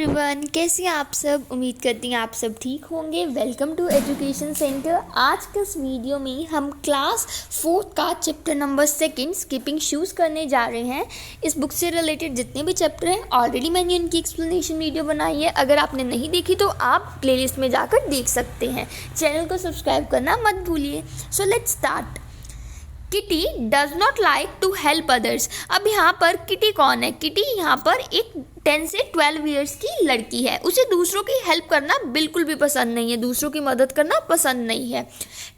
Everyone, कैसे हैं आप सब। उम्मीद करती हैं आप सब ठीक होंगे। Welcome to education centre. आज के इस वीडियो में हम क्लास 4 का चैप्टर नंबर 2 स्किपिंग शूज़ करने जा रहे हैं। इस बुक से रिलेटेड जितने भी चैप्टर हैं ऑलरेडी मैंने उनकी एक्सप्लेनेशन वीडियो बनाई है। अगर आपने नहीं देखी तो आप प्लेलिस्ट में जाकर देख सकते हैं। चैनल को सब्सक्राइब करना मत भूलिए। So let's start. Kitty does not like to help others. अब यहाँ पर किटी कौन है? किटी यहाँ पर एक 10 से 12 ईयर्स की लड़की है। उसे दूसरों की हेल्प करना बिल्कुल भी पसंद नहीं है, दूसरों की मदद करना पसंद नहीं है।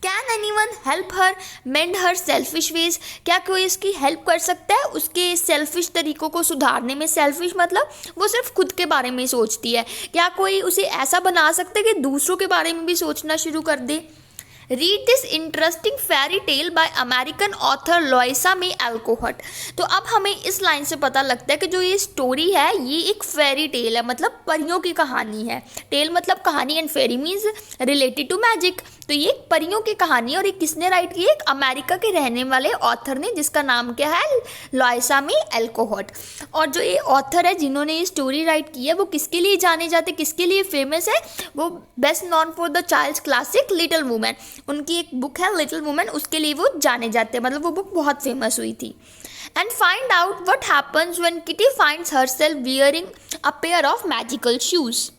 Can anyone help her mend her selfish ways. क्या कोई इसकी हेल्प कर सकता है उसके सेल्फिश तरीकों को सुधारने में? सेल्फिश मतलब वो सिर्फ खुद के बारे में सोचती है। क्या कोई उसे ऐसा बना सकता है कि दूसरों के बारे में भी सोचना शुरू कर दे? Read this interesting fairy tale by American author Louisa May Alcott. तो अब हमें इस लाइन से पता लगता है कि जो ये स्टोरी है ये एक फेरी टेल है, मतलब परियों की कहानी है। टेल मतलब कहानी and fairy means related to magic. तो ये एक परियों की कहानी है और ये किसने राइट की है? एक अमेरिका के रहने वाले ऑथर ने, जिसका नाम क्या है? लॉइसा मे एल्कोहट। और जो ये ऑथर है जिन्होंने ये स्टोरी राइट की है वो किसके लिए जाने जाते, किसके लिए फेमस है? वो best known for the child's classic Little Women. उनकी एक बुक है लिटिल वुमेन, उसके लिए वो जाने जाते हैं, मतलब वो बुक बहुत फेमस हुई थी। And find out what happens when kitty finds herself wearing a pair of magical shoes.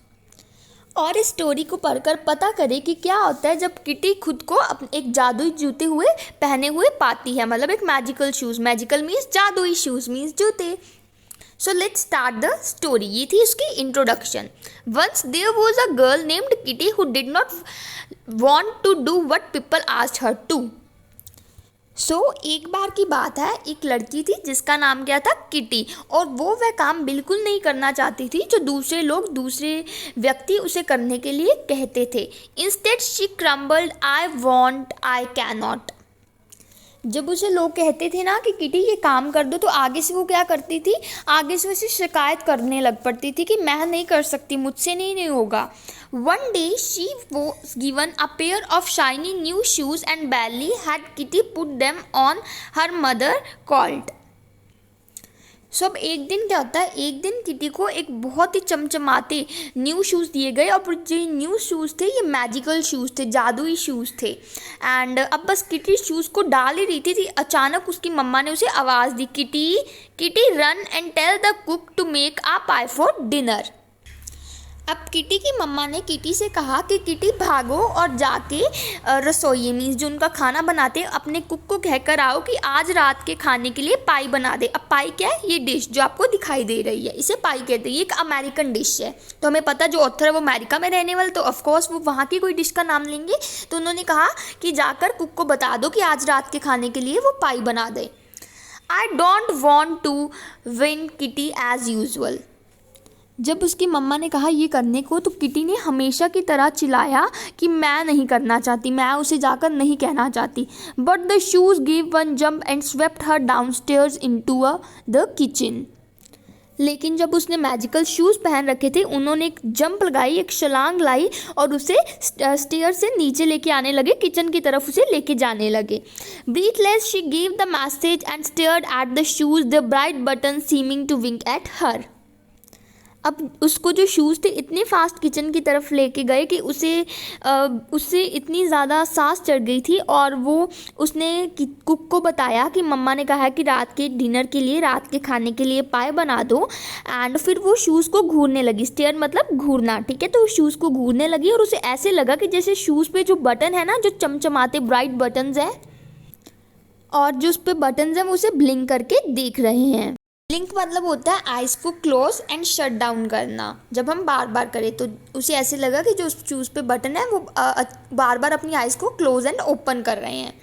और इस स्टोरी को पढ़कर पता करें कि क्या होता है जब किटी खुद को एक जादुई जूते हुए पहने हुए पाती है, मतलब एक मैजिकल शूज़। मैजिकल मीन्स जादुई, शूज़ मीन्स जूते। So let's start the story. ये थी उसकी introduction. Once there was a girl named Kitty who did not want to do what people asked her to. सो एक बार की बात है, एक लड़की थी जिसका नाम क्या था? किटी। और वो वह काम बिल्कुल नहीं करना चाहती थी जो दूसरे व्यक्ति उसे करने के लिए कहते थे। Instead she crumbled, I want, I can not. जब उसे लोग कहते थे ना कि किटी ये काम कर दो, तो आगे से वो क्या करती थी? आगे से उसे शिकायत करने लग पड़ती थी कि मैं नहीं कर सकती, मुझसे नहीं होगा। One day she was given a pair of shiny new shoes and barely had Kitty put them on, her mother called. सो अब एक दिन क्या होता है, एक दिन किटी को एक बहुत ही चमचमाते न्यू शूज़ दिए गए और जो न्यू शूज़ थे ये मैजिकल शूज़ थे, जादुई शूज़ थे। एंड अब बस किटी शूज़ को डाल ही रही थी, अचानक उसकी मम्मा ने उसे आवाज़ दी, Kitty Kitty run and tell the cook to make a pie for dinner. अब किटी की मम्मा ने किटी से कहा कि किटी भागो और जाके रसोई मीन्स जो उनका खाना बनाते अपने कुक को कहकर आओ कि आज रात के खाने के लिए पाई बना दे। अब पाई क्या है? ये डिश जो आपको दिखाई दे रही है इसे पाई कहते हैं। ये एक अमेरिकन डिश है, तो हमें पता जो ऑथर है वो अमेरिका में रहने वाले, तो ऑफकोर्स वो वहाँ की कोई डिश का नाम लेंगे। तो उन्होंने कहा कि जाकर कुक को बता दो कि आज रात के खाने के लिए वो पाई बना दे। I don't want to win Kitty as usual. जब उसकी मम्मा ने कहा ये करने को, तो किटी ने हमेशा की तरह चिल्लाया कि मैं नहीं करना चाहती, मैं उसे जाकर नहीं कहना चाहती। But the shoes give one jump and swept her downstairs into the kitchen. लेकिन जब उसने मैजिकल शूज़ पहन रखे थे, उन्होंने एक जंप लगाई, एक छलांग लाई और उसे स्टेयर से नीचे लेके आने लगे, किचन की तरफ उसे लेके जाने लगे। Breathless she give the message and stared at the shoes, the bright button seeming to wink at her. अब उसको जो शूज़ थे इतने फास्ट किचन की तरफ लेके गए कि उससे इतनी ज़्यादा सांस चढ़ गई थी और वो उसने कुक को बताया कि मम्मा ने कहा है कि रात के डिनर के लिए, रात के खाने के लिए पाई बना दो। एंड फिर वो शूज़ को घूरने लगी। स्टेयर मतलब घूरना, ठीक है? तो शूज़ को घूरने लगी और उसे ऐसे लगा कि जैसे शूज़ पे जो बटन है ना, जो चमचमाते ब्राइट बटन्स हैं और जो उस पर बटन्स हैं वो उसे ब्लिंक करके देख रहे हैं। ब्लिंक मतलब होता है आइज़ को क्लोज एंड शट डाउन करना। जब हम बार बार करें तो उसे ऐसे लगा कि जो शूज़ पे बटन है वो बार बार अपनी आइज़ को क्लोज एंड ओपन कर रहे हैं।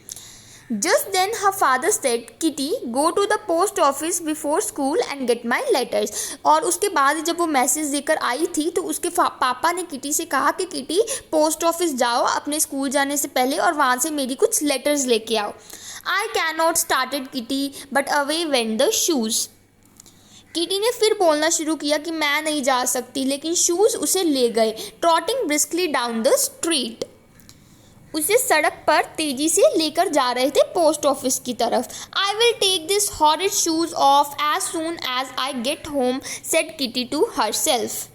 Just then her father said, Kitty go to the post office before school and get my letters. और उसके बाद जब वो मैसेज देकर आई थी तो उसके पापा ने किटी से कहा कि किटी पोस्ट ऑफिस जाओ अपने स्कूल जाने से पहले और वहाँ से मेरी कुछ लेटर्स लेके आओ। I can not started kitty but away went the shoes. Kitty ने फिर बोलना शुरू किया कि मैं नहीं जा सकती, लेकिन शूज़ उसे ले गए। Trotting briskly down the street. उसे सड़क पर तेजी से लेकर जा रहे थे पोस्ट ऑफिस की तरफ। I will take this horrid shoes off as soon as I get home, said Kitty to herself.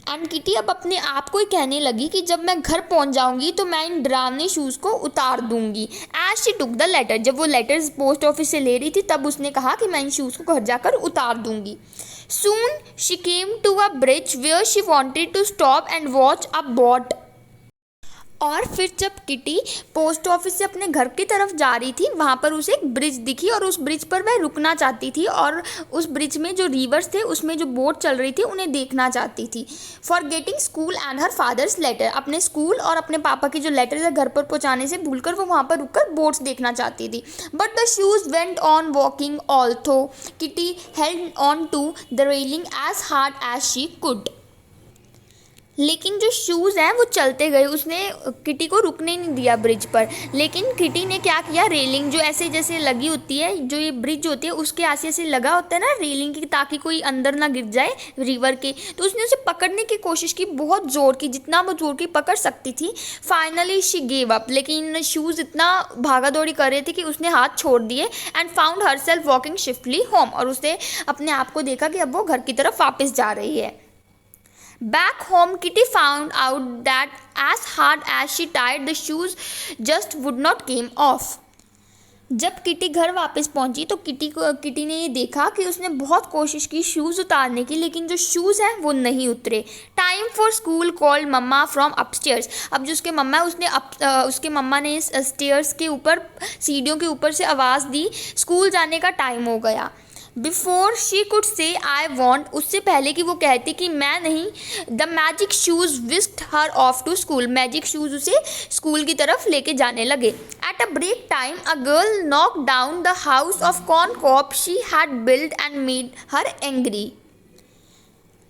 And Kitty अब अपने आप को ही कहने लगी कि जब मैं घर पहुंच जाऊंगी तो मैं इन डरावने शूज़ को उतार दूंगी। As she took the letter, जब वो लेटर्स पोस्ट ऑफिस से ले रही थी तब उसने कहा कि मैं इन शूज़ को घर जाकर उतार दूंगी। Soon she came to a bridge where she wanted to stop and watch a boat. और फिर जब किटी पोस्ट ऑफिस से अपने घर की तरफ जा रही थी वहाँ पर उसे एक ब्रिज दिखी और उस ब्रिज पर वह रुकना चाहती थी और उस ब्रिज में जो रिवर्स थे उसमें जो बोट चल रही थी उन्हें देखना चाहती थी। Forgetting school and her father's letter, अपने स्कूल और अपने पापा की जो लेटर है घर पर पहुँचाने से भूलकर वो वहाँ पर रुककर बोट्स देखना चाहती थी। But the shoes went on walking although Kitty held on to the railing as hard as she could. लेकिन जो शूज़ हैं वो चलते गए, उसने किटी को रुकने नहीं दिया ब्रिज पर। लेकिन किटी ने क्या किया, रेलिंग जो ऐसे जैसे लगी होती है, जो ये ब्रिज होती है उसके आगे ऐसे लगा होता है ना रेलिंग की, ताकि कोई अंदर ना गिर जाए रिवर के, तो उसने उसे पकड़ने की कोशिश की, बहुत ज़ोर की, जितना वो ज़ोर की पकड़ सकती थी। फाइनली शी गेव अप, लेकिन शूज़ इतना भागा दौड़ी कर रहे थे कि उसने हाथ छोड़ दिए and found herself walking swiftly home, और उसने अपने आप को देखा कि अब वो घर की तरफ वापस जा रही है। Back home, Kitty found out that as hard as she tied the shoes, just would not came off. जब किटी घर वापस पहुंची तो किटी ने ये देखा कि उसने बहुत कोशिश की शूज़ उतारने की, लेकिन जो शूज़ हैं वो नहीं उतरे। Time for school called mamma from upstairs. अब जो उसके मम्मा है उसके मम्मा ने स्टेयर्स के ऊपर, सीढ़ियों के ऊपर से आवाज़ दी, स्कूल जाने का टाइम हो गया। Before she could say I want, उससे पहले कि वो कहती कि मैं नहीं, the magic shoes whisked her off to school, magic shoes उसे स्कूल की तरफ लेके जाने लगे। At a break time a girl knock down the house of corn cob she had build and made her angry.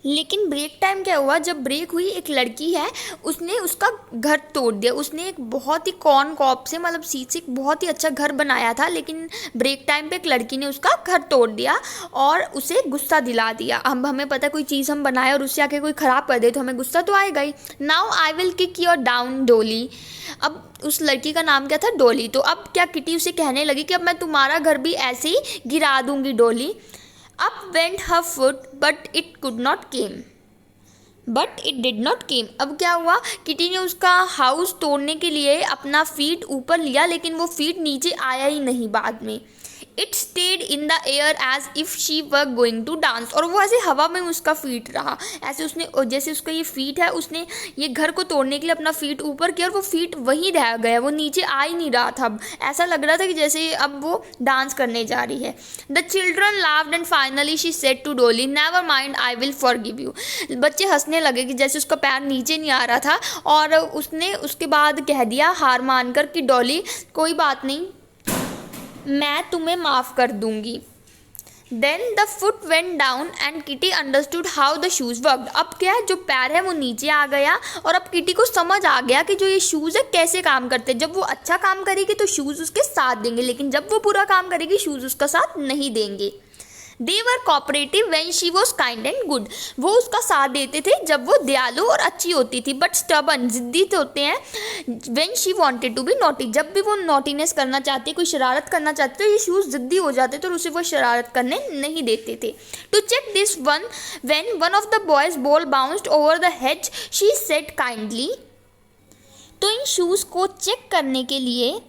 लेकिन break time क्या हुआ, जब ब्रेक हुई एक लड़की है उसने उसका घर तोड़ दिया। उसने एक बहुत ही कॉर्न कॉब से, मतलब सीट से, एक बहुत ही अच्छा घर बनाया था, लेकिन ब्रेक टाइम पे एक लड़की ने उसका घर तोड़ दिया और उसे गुस्सा दिला दिया। अब हमें पता है कोई चीज़ हम बनाए और उससे आके कोई ख़राब कर दे तो हमें गुस्सा तो आएगा ही। Now I will kick your down Dolly. अब उस लड़की का नाम क्या था, डोली। तो अब क्या किटी उसे कहने लगी कि अब मैं तुम्हारा घर भी ऐसे ही गिरा दूंगी डोली। Up went her foot, but it could not came. But it did not came. अब क्या हुआ, किटी ने उसका हाउस तोड़ने के लिए अपना फीट ऊपर लिया, लेकिन वो फीट नीचे आया ही नहीं बाद में। It stayed in the air as if she were going to dance. और वो ऐसे हवा में उसका फीट रहा, ऐसे उसने, जैसे उसका ये फीट है, उसने ये घर को तोड़ने के लिए अपना फीट ऊपर किया और वो फीट वहीं रह गया, वो नीचे आ ही नहीं रहा था। अब ऐसा लग रहा था कि जैसे अब वो डांस करने जा रही है। The children laughed and finally she said to Dolly never mind I will forgive you. बच्चे हंसने लगे कि जैसे उसका पैर नीचे नहीं आ रहा था, और उसने उसके बाद कह दिया हार मानकर कि डॉली कोई बात नहीं, मैं तुम्हें माफ़ कर दूंगी। Then the foot went down and Kitty understood how the shoes worked. अब क्या है, जो पैर है वो नीचे आ गया और अब किटी को समझ आ गया कि जो ये शूज़ है कैसे काम करते हैं। जब वो अच्छा काम करेगी तो शूज़ उसके साथ देंगे, लेकिन जब वो बुरा काम करेगी शूज़ उसका साथ नहीं देंगे। They were cooperative when she was kind and good. वो उसका साथ देते थे जब वो दयालु और अच्छी होती थी, बट स्टबर्न, जिद्दी होते हैं, when she wanted to be naughty. जब भी वो नॉटीनेस करना चाहती, कोई शरारत करना चाहते तो ये शूज़ जिद्दी हो जाते तो उसे वो शरारत करने नहीं देते थे। To check this one, when one of the boys ball bounced over the hedge she said kindly. तो इन शूज़ को चेक करने के लिए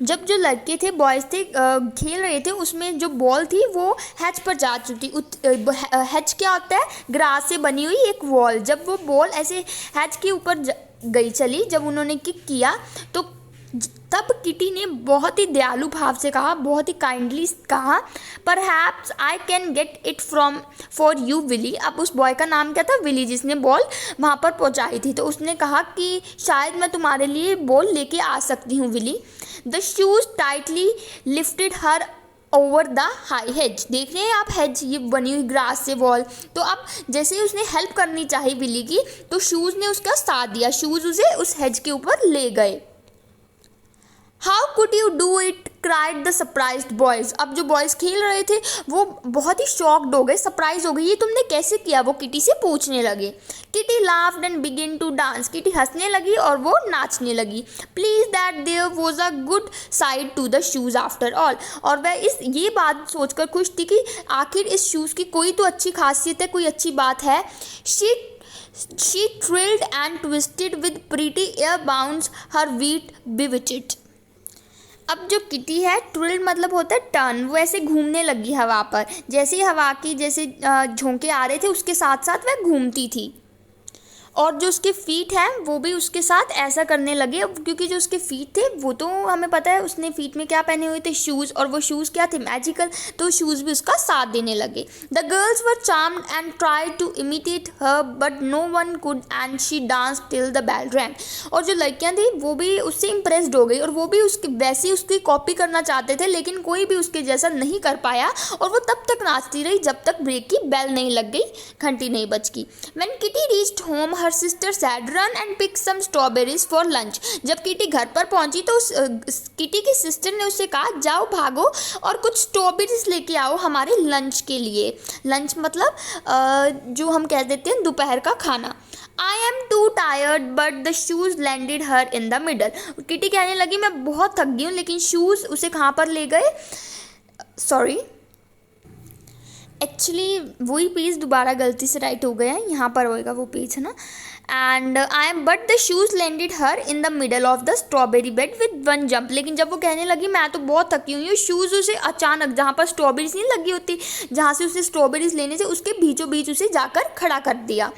जब जो लड़के थे, बॉयज़ थे, खेल रहे थे, उसमें जो बॉल थी वो हैच पर जा चुकी। हैच क्या होता है, ग्रास से बनी हुई एक वॉल। जब वो बॉल ऐसे हैच के ऊपर गई चली, जब उन्होंने किक किया तो तब किटी ने बहुत ही दयालु भाव से कहा, बहुत ही काइंडली कहा, perhaps I can get it from for you Willy. अब उस बॉय का नाम क्या था, विली, जिसने बॉल वहाँ पर पहुँचाई थी। तो उसने कहा कि शायद मैं तुम्हारे लिए बॉल लेके आ सकती हूँ Willy. The shoes tightly lifted her over the high hedge. देख रहे हैं आप, हेज ये बनी हुई ग्रास से वॉल। तो अब जैसे ही उसने हेल्प करनी चाहिए विली की, तो शूज़ ने उसका साथ दिया, शूज़ उसे उस हेज के ऊपर ले गए। How could you do it, cried the surprised boys. अब जो बॉयज़ खेल रहे थे वो बहुत ही शॉक्ड हो गए, सरप्राइज हो गई, ये तुमने कैसे किया, वो किटी से पूछने लगे। Kitty laughed and begin to dance. Kitty हंसने लगी और वो नाचने लगी। Please that there was a good side to the shoes after all. और वह ये बात सोचकर खुश थी कि आखिर इस शूज़ की कोई तो अच्छी खासियत है, कोई अच्छी बात है। She She thrilled and twisted with pretty air bounds, her feet bewitched. अब जो किटी है, ट्विल्ड मतलब होता है टर्न, वो ऐसे घूमने लगी हवा पर, जैसे ही हवा की जैसे झोंके आ रहे थे उसके साथ साथ वह घूमती थी। और जो उसके फीट हैं वो भी उसके साथ ऐसा करने लगे, क्योंकि जो उसके फीट थे वो तो हमें पता है उसने फीट में क्या पहने हुए थे, शूज़, और वो शूज़ क्या थे, मैजिकल, तो शूज़ भी उसका साथ देने लगे। The girls were charmed and tried to imitate her but no one could and she dance till the bell rang. और जो लड़कियां थी वो भी उससे इम्प्रेस्ड हो गई और वो भी उसके वैसे उसकी कॉपी करना चाहते थे, लेकिन कोई भी उसके जैसा नहीं कर पाया और वो तब तक नाचती रही जब तक ब्रेक की बेल नहीं लग गई, घंटी नहीं बज गई। When kitty reached home her sister said run and pick some strawberries for lunch। जब किटी घर पर पहुंची तो किटी की सिस्टर ने उससे कहा जाओ भागो और कुछ स्ट्रॉबेरीज लेके आओ हमारे लंच के लिए। लंच मतलब जो हम कह देते हैं दोपहर का खाना। I am too tired but the shoes landed her in the middle। Kitty कहने लगी मैं बहुत थक गई हूँ, लेकिन शूज़ उसे कहाँ पर ले गए, सॉरी एक्चुअली वही पेज दोबारा गलती से राइट हो गया है, यहाँ पर होएगा वो पेज, है ना। And I am but the shoes landed her in the middle of the strawberry bed with one jump. लेकिन जब वो कहने लगी मैं तो बहुत थकी हुई हूँ, शूज़ उसे अचानक जहाँ पर स्ट्रॉबेरीज नहीं लगी होती, जहाँ से उसे स्ट्रॉबेरीज लेने से उसके बीचों बीच उसे जाकर खड़ा कर दिया।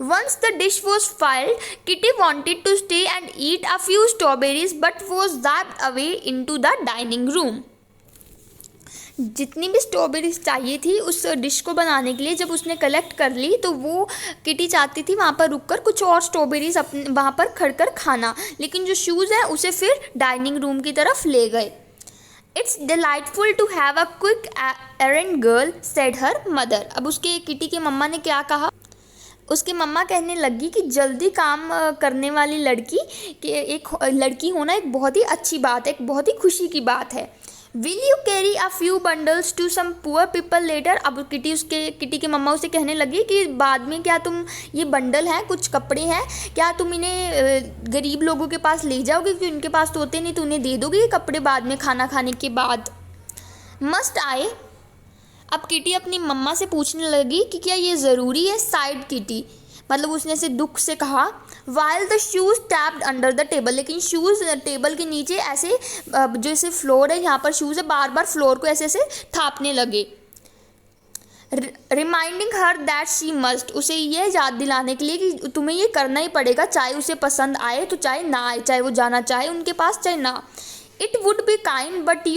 Once the dish was filled, Kitty wanted to stay and eat a few strawberries but was zapped away into the dining room। जितनी भी स्ट्रॉबेरीज चाहिए थी उस डिश को बनाने के लिए जब उसने कलेक्ट कर ली, तो वो किटी चाहती थी वहाँ पर रुककर कुछ और स्ट्रॉबेरीज अपने वहाँ पर खड़कर खाना, लेकिन जो शूज़ है उसे फिर डाइनिंग रूम की तरफ ले गए। It's delightful to have a quick errand girl said her mother. अब उसके किटी के मम्मा ने क्या कहा, उसकी मम्मा कहने लगी कि जल्दी काम करने वाली लड़की कि एक लड़की होना एक बहुत ही अच्छी बात है, एक बहुत ही खुशी की बात है। Will you carry a few bundles to some poor people later. अब किटी की मम्मा उसे कहने लगी कि बाद में क्या तुम ये बंडल हैं, कुछ कपड़े हैं, क्या तुम इन्हें गरीब लोगों के पास ले जाओगे, क्योंकि उनके पास तो होते नहीं, तो उन्हें दे दोगे ये कपड़े बाद में खाना खाने के बाद। Must I. अब किटी अपनी मम्मा से पूछने लगी कि क्या ये ज़रूरी है। साइड किटी मतलब उसने से दुख से कहा। While the shoes tapped under the table. लेकिन शूज़ टेबल के नीचे ऐसे जो ऐसे फ्लोर है, यहाँ पर शूज़ है, बार बार फ्लोर को ऐसे ऐसे थापने लगे। Reminding her that she must. उसे ये याद दिलाने के लिए कि तुम्हें ये करना ही पड़ेगा, चाहे उसे पसंद आए तो चाहे ना आए, चाहे वो जाना चाहे उनके पास चाहे ना। It would be kind but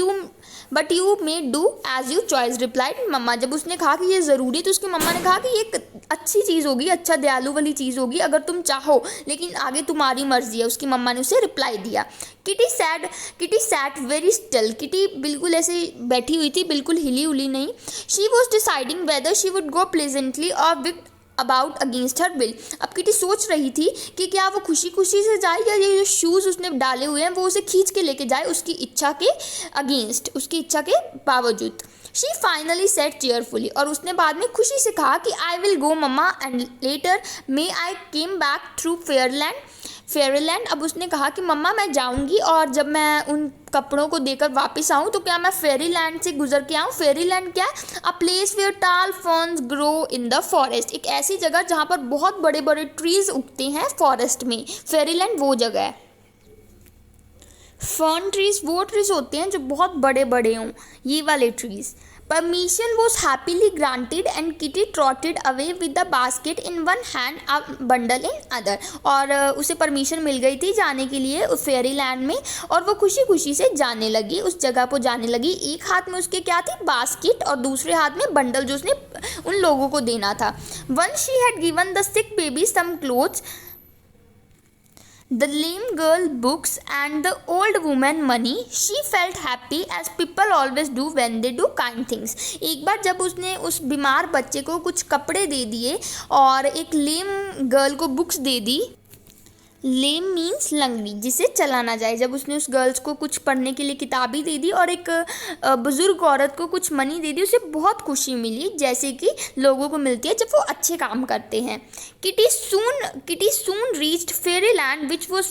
you may do as you choice replied mamma. जब उसने कहा कि ये ज़रूरी है तो उसकी मम्मा ने कहा कि ये एक अच्छी चीज़ होगी, अच्छा दयालु वाली चीज़ होगी अगर तुम चाहो, लेकिन आगे तुम्हारी मर्जी है। उसकी मम्मा ने उसे रिप्लाई दिया। Kitty sat very still. Kitty बिल्कुल ऐसे बैठी हुई थी, बिल्कुल हिली उली नहीं। She was deciding whether she would go pleasantly or wick about against her will. अब किटी सोच रही थी कि क्या वो खुशी खुशी से जाए या ये जो शूज़ उसने डाले हुए हैं वो उसे खींच के लेके जाए उसकी इच्छा के अगेंस्ट, उसकी इच्छा के बावजूद। She finally said cheerfully. और उसने बाद में खुशी से कहा कि I will go mamma and later may I came back through fairyland. अब उसने कहा कि मम्मा मैं जाऊंगी और जब मैं उन कपड़ों को देकर वापस आऊँ तो क्या मैं फेरीलैंड से गुजर के आऊँ। फेरीलैंड क्या है? अ प्लेस वेयर टाल ferns grow in the forest. एक ऐसी जगह जहाँ पर बहुत बड़े बड़े ट्रीज उगते हैं फॉरेस्ट में। फेरीलैंड वो जगह है। फर्न ट्रीज वो ट्रीज होते हैं जो बहुत बड़े बड़े हों, ये वाले trees. Permission was happily granted and Kitty trotted away with the basket in one hand, a bundle in other। और उसे परमिशन मिल गई थी जाने के लिए उस फेरी लैंड में, और वो खुशी खुशी से जाने लगी, उस जगह को जाने लगी। एक हाथ में उसके क्या थी, बास्केट, और दूसरे हाथ में बंडल जो उसने उन लोगों को देना था। Once she had given the sick baby some clothes, the lame girl books and the old woman money, she felt happy as people always do when they do kind things। एक बार जब उसने उस बीमार बच्चे को कुछ कपड़े दे दिए और एक लेम गर्ल को बुक्स दे दी। लेम मीन्स लंगड़ी, जिसे चला ना जाए। जब उसने उस गर्ल्स को कुछ पढ़ने के लिए किताबें दे दी और एक बुज़ुर्ग औरत को कुछ मनी दे दी, उसे बहुत खुशी मिली, जैसे कि लोगों को मिलती है जब वो अच्छे काम करते हैं। Kitty soon reached Fairyland which was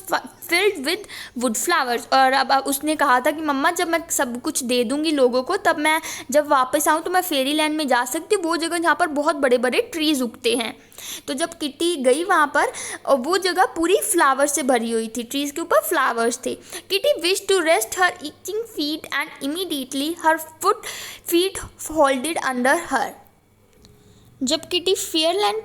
filled with would flowers. और अब उसने कहा था कि मम्मा जब मैं सब कुछ दे दूँगी लोगों को, तब मैं जब वापस आऊँ तो मैं फेरीलैंड में जा सकती हूँ, वो जगह जहाँ पर बहुत बड़े बड़े ट्रीज़ उगते हैं। तो जब किटी गई वहाँ पर, वो जगह पूरी फ्लावर से भरी हुई थी, ट्रीज के ऊपर फ्लावर्स थे। Kitty wish to rest her aching feet and immediately her feet holded under her. जब किटी फेरीलैंड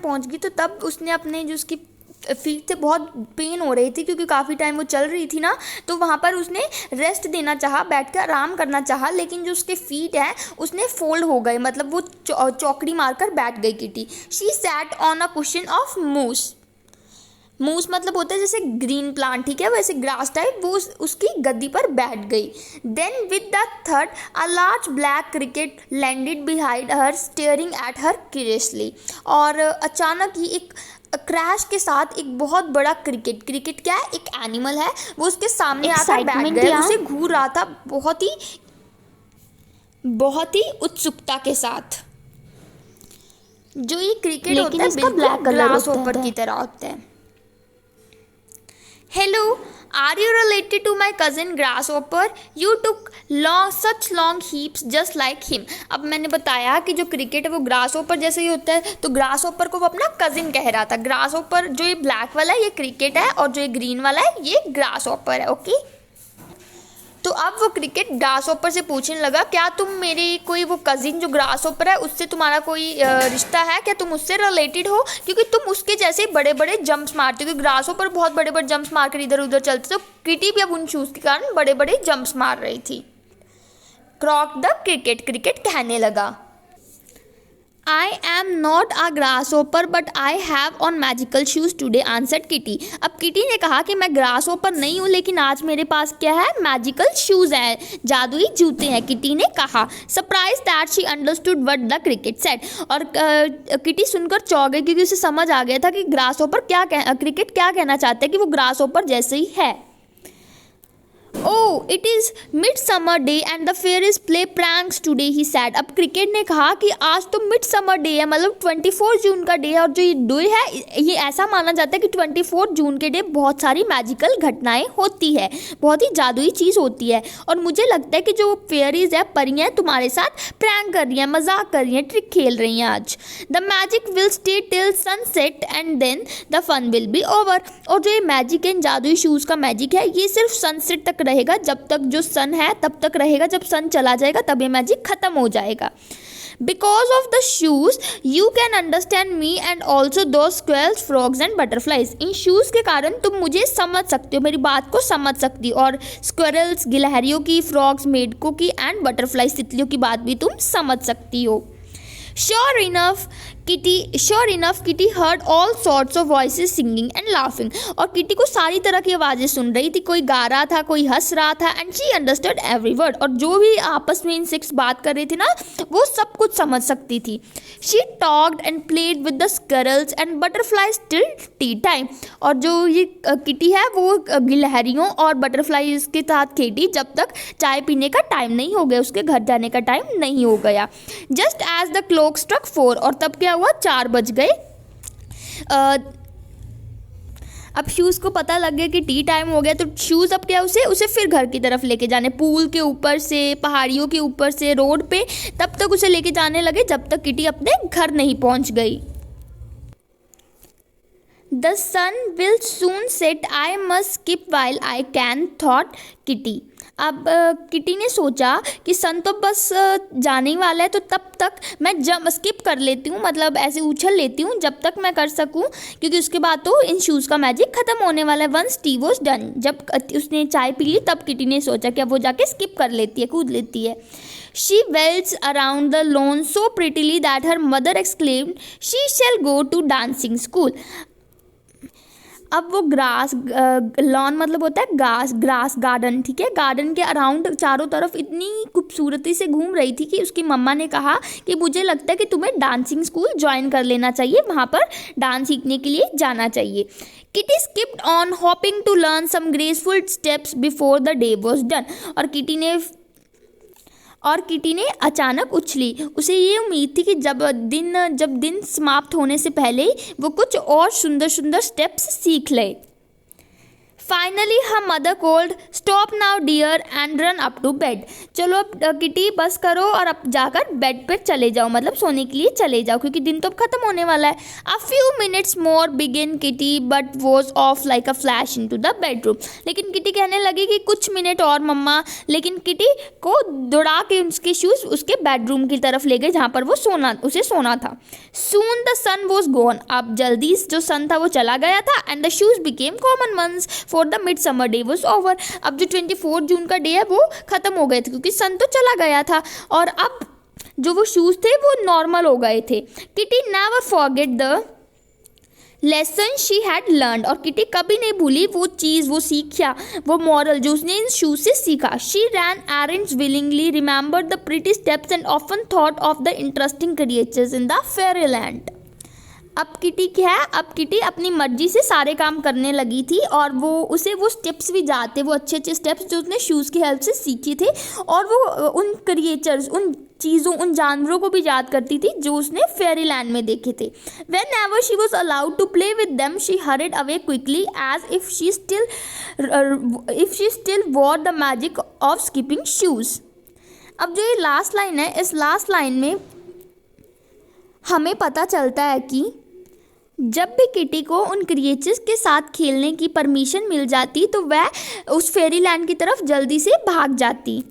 पहुँच गई तो तब उसने अपने जो उसकी फीट से बहुत पेन हो रही थी, क्योंकि काफ़ी टाइम वो चल रही थी ना, तो वहाँ पर उसने रेस्ट देना चाहा, बैठकर आराम करना चाहा, लेकिन जो उसके फीट हैं उसने फोल्ड हो गए, मतलब वो चौकड़ी मारकर बैठ गई Kitty. She sat on a cushion of moss. Moss मतलब होता है जैसे ग्रीन प्लांट, ठीक है, वैसे ग्रास टाइप, वो उसकी गद्दी पर बैठ गई। Then with the third a large black cricket landed behind her staring at her curiously. और अचानक ही एक क्रैश के साथ एक बहुत बड़ा क्रिकेट क्या है, एक एनिमल है, वो उसके सामने आकर बैठ गया, उसे घूर रहा था बहुत ही उत्सुकता के साथ। जो ये क्रिकेट होता है बिल्कुल ग्रास ओपर की तरह होता है। Hello, are you related to my cousin Grasshopper? You took such long heaps just like him. अब मैंने बताया कि जो क्रिकेट है वो ग्रासओपर जैसे ही होता है, तो ग्रासओपर को वो अपना कजिन कह रहा था। ग्रासओपर जो ये ब्लैक वाला है ये क्रिकेट है, और जो ये ग्रीन वाला है ये ग्रासओपर है। ओके, तो अब वो क्रिकेट ग्रासओपर से पूछने लगा, क्या तुम मेरे कोई वो कजिन जो ग्रासओपर है उससे तुम्हारा कोई रिश्ता है, क्या तुम उससे रिलेटेड हो, क्योंकि तुम उसके जैसे बड़े बड़े जंप्स मारते हो। क्योंकि ग्रासओपर बहुत बड़े बड़े जंप्स मारकर इधर उधर चलते, तो किटी भी अब उन शूज़ के कारण बड़े बड़े जंप्स मार रही थी। क्रॉक द क्रिकेट कहने लगा, I am not a grasshopper but I have on magical shoes today, answered Kitty. अब किटी ने कहा कि मैं ग्रासओपर नहीं हूँ, लेकिन आज मेरे पास क्या है, मैजिकल शूज़ हैं, जादुई जूते हैं, किटी ने कहा। Surprise that she understood what the cricket said. और किटी सुनकर चौंक गई, क्योंकि उसे समझ आ गया था कि क्रिकेट क्या कहना चाहता है, कि वो ग्रासओपर जैसे ही है। Oh, it is midsummer day and the fairies play pranks today, he said. अब क्रिकेट ने कहा कि आज तो मिडसमर डे है, मतलब 24 जून का डे है, और जो ये डे है ये ऐसा माना जाता है कि 24 जून के डे बहुत सारी मैजिकल घटनाएं होती है, बहुत ही जादुई चीज़ होती है। और मुझे लगता है कि जो फेरीज है, परियां तुम्हारे साथ प्रैंक कर रही हैं, मजाक कर रही हैं, ट्रिक खेल रही हैं आज। The magic will stay till sunset and then the fun will be over. और जो ये मैजिक है, जादुई शूज़ का मैजिक है, ये सिर्फ सनसेट तक रहेगा, जब तक जो सन है तब तक रहेगा, जब सन चला जाएगा तब ये मैजिक खत्म हो जाएगा। Because of the shoes, you can understand me and also those squirrels, frogs and butterflies. In shoes के कारण तुम मुझे समझ सकते हो, मेरी बात को समझ सकती हो, और स्क्विरल्स गिलहरियों की, फ्रॉग्स मेढकों की, एंड बटरफ्लाइज तितलियों की बात भी तुम समझ सकती हो। Sure enough, Kitty heard all sorts of voices singing and laughing. और किटी को सारी तरह की आवाज़ें सुन रही थी, कोई गा रहा था, कोई हंस रहा था, and she understood every word. और जो भी आपस में इंसेक्ट्स बात कर रही थी ना, वो सब कुछ समझ सकती थी। She talked and played with the squirrels and butterflies till tea time. और जो ये किटी है वो गिलहरियों और बटरफ्लाइज के साथ खेली जब तक चाय पीने का टाइम नहीं हो गया, उसके घर जाने का टाइम नहीं हो गया। Just as the clock struck 4, और तब क्या हुआ, 4 बज गए। अब शूज़ को पता लग गया कि टी टाइम हो गया, तो शूज़ अब क्या उसे फिर घर की तरफ लेके जाने, पूल के ऊपर से, पहाड़ियों के ऊपर से, रोड पे, तब तक उसे लेके जाने लगे जब तक किटी अपने घर नहीं पहुंच गई। The sun will soon set. I must skip while I can, thought Kitty. अब किटी ने सोचा कि सन तो बस जाने ही वाला है, तो तब तक मैं स्किप कर लेती हूँ, मतलब ऐसे उछल लेती हूँ जब तक मैं कर सकूँ, क्योंकि उसके बाद तो इन शूज़ का मैजिक ख़त्म होने वाला है। वंस टी वॉज डन, जब उसने चाय पी ली तब किटी ने सोचा कि अब वो जाके स्किप कर लेती है, कूद लेती है। She wells around the lawn so prettily that her mother exclaimed, "She shall go to dancing school." अब वो लॉन मतलब होता है ग्रास गार्डन, ठीक है, गार्डन के अराउंड चारों तरफ इतनी खूबसूरती से घूम रही थी कि उसकी मम्मा ने कहा कि मुझे लगता है कि तुम्हें डांसिंग स्कूल ज्वाइन कर लेना चाहिए, वहाँ पर डांस सीखने के लिए जाना चाहिए। Kitty skipped on hopping to learn some graceful steps before the day was done. और किटी ने अचानक उछली, उसे ये उम्मीद थी कि जब दिन समाप्त होने से पहले वो कुछ और सुंदर सुंदर स्टेप्स सीख ले। Finally her mother called stop now dear and run up to bed. चलो अब किटी बस करो और अब जाकर बेड पे चले जाओ, मतलब सोने के लिए चले जाओ क्योंकि दिन तो अब खत्म होने वाला है। A few minutes more begin Kitty but was off like a flash into the bedroom. लेकिन किटी कहने लगी कि कुछ मिनट और मम्मा, लेकिन किटी को दौड़ा के उसके शूज उसके बेडरूम की तरफ ले गए जहाँ पर वो उसे सोना था। Soon the sun was gone. अब जल्दी जो सन था वो चला गया था and the shoes became common once for the midsummer day was over. अब जो 24 जून का डे है वो खत्म हो गए थे क्योंकि सन तो चला गया था और अब जो वो शूज थे वो नॉर्मल हो गए थे। Kitty never forget the lesson she had learn. और किटी कभी नहीं भूली वो चीज़, वो सीखा, वो मॉरल जो उसने इन शूज से सीखा। She ran errands willingly, remembered the pretty steps and often thought of the interesting creatures in the fairyland. अब किटी क्या है, अब किटी अपनी मर्जी से सारे काम करने लगी थी और वो स्टेप्स भी जाते, वो अच्छे अच्छे स्टेप्स जो उसने शूज़ की हेल्प से सीखे थे और वो उन क्रिएचर्स, उन चीज़ों, उन जानवरों को भी याद करती थी जो उसने फेयरीलैंड में देखे थे। Whenever she was allowed to play with them she hurried away quickly as if she still wore the magic of skipping shoes. अब जो ये लास्ट लाइन है, इस लास्ट लाइन में हमें पता चलता है कि जब भी किटी को उन क्रिएचर्स के साथ खेलने की परमिशन मिल जाती तो वह उस फेरीलैंड की तरफ जल्दी से भाग जाती,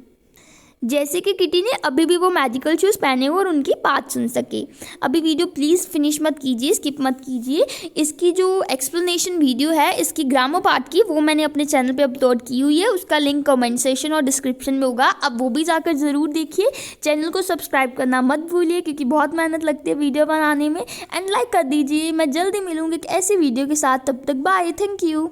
जैसे कि किटी ने अभी भी वो मैजिकल शूज़ पहने हो और उनकी बात सुन सके। अभी वीडियो प्लीज़ फिनिश मत कीजिए, स्किप मत कीजिए। इसकी जो एक्सप्लेनेशन वीडियो है इसकी ग्रामर पार्ट की, वो मैंने अपने चैनल पे अपलोड की हुई है, उसका लिंक कमेंट सेक्शन और डिस्क्रिप्शन में होगा, अब वो भी जाकर ज़रूर देखिए। चैनल को सब्सक्राइब करना मत भूलिए क्योंकि बहुत मेहनत लगती है वीडियो बनाने में, एंड लाइक कर दीजिए। मैं जल्दी मिलूँगी एक ऐसी वीडियो के साथ, तब तक बाय, थैंक यू।